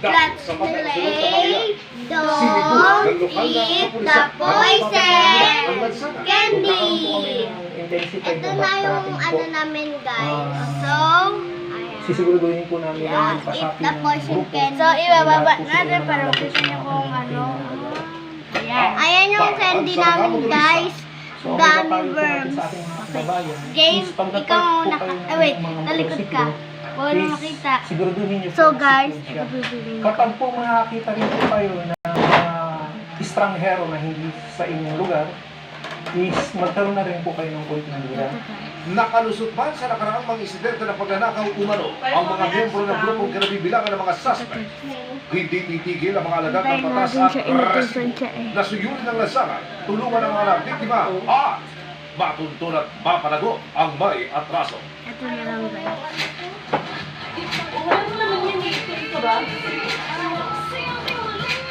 Let's play Don't Eat the Poison Candy. Ito na yung ano namin guys. So, ayan. Sisiguraduhin po namin na Eat the poison candy. So, ibababa natin para makita niyo kung ano. Ayan. Ayan yung candy namin guys. Gummy worms. James, ikaw muna ka. Wait, talikod ka. Wala makita. Siguraduhin niyo po. So guys, siya. ito pipiliin. Kapag po makakita rin po kayo na estranghero na hindi sa inyong lugar, is magkaroon na rin po kayo ng point ng lugar. Nakalusot man sa nakaraang mga insidente ng pagnanakaw umano ang mga miyembro ng grupong kinabibilangan ng mga suspect. Hindi titigil ang mga alagad ng batas at nasuyurin ng lansangan, tulungan ang mga biktima at matuntun at mapanagot ang may atraso. Ito na lang guys.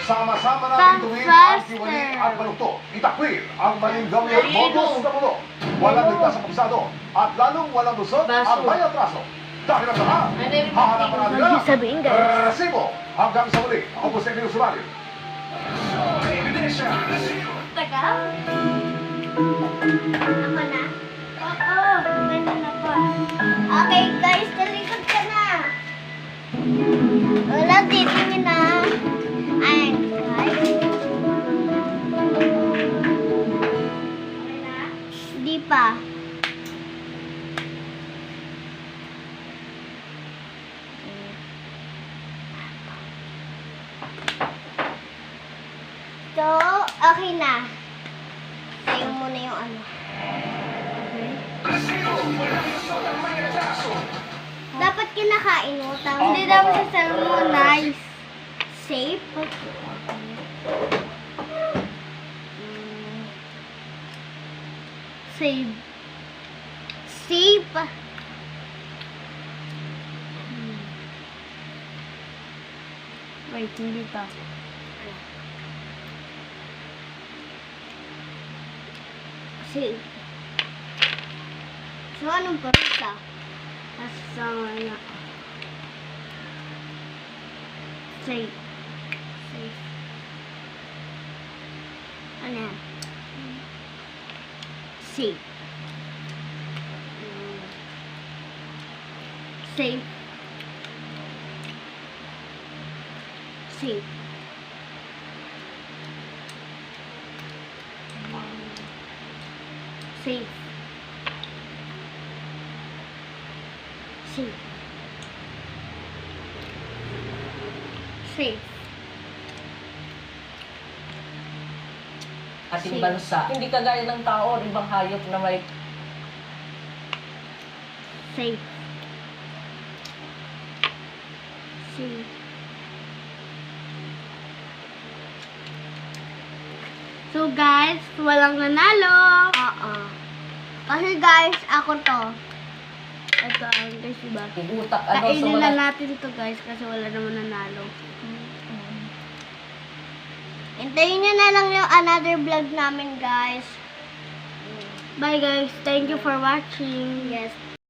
Sama-sama natin tuwin ang tiwali at balukto. Itakwil ang maling gawin at modus na mundo. Walang ligtas sa kabisado at lalong walang lusot ang may atraso. Dahil ang lahat, hahanapan natin Huwag sabihin, guys. resibo hanggang sa muli. Ako po sa Emilio Sumario. Taka? Ako na? Oo, ganun na po. Okay guys, talikod ka na. Wala, titingin na. Ayan guys. Okay na? Hindi pa. So, okay na. Tayo muna yung ano. Dapat kinakain mo. Hindi dapat sa cell mo. Nice. Safe. Save. Safe. Wait, hindi pa. Safe. So, anong parusa? Kasama na. Safe. Safe. Ano yan? Safe. Safe. Safe. Safe. Safe. Safe. Ating bansa. Hindi kagaya ng tao o ibang hayop na may Safe. Safe. So guys, walang nanalo. Oo. Kasi guys, ako to. Ito ang guys, diba? utak ano sa Kainin mga na natin to guys kasi wala naman nanalo. Hintayin nyo na lang yung another vlog namin guys. Bye guys. Thank you for watching. Yes.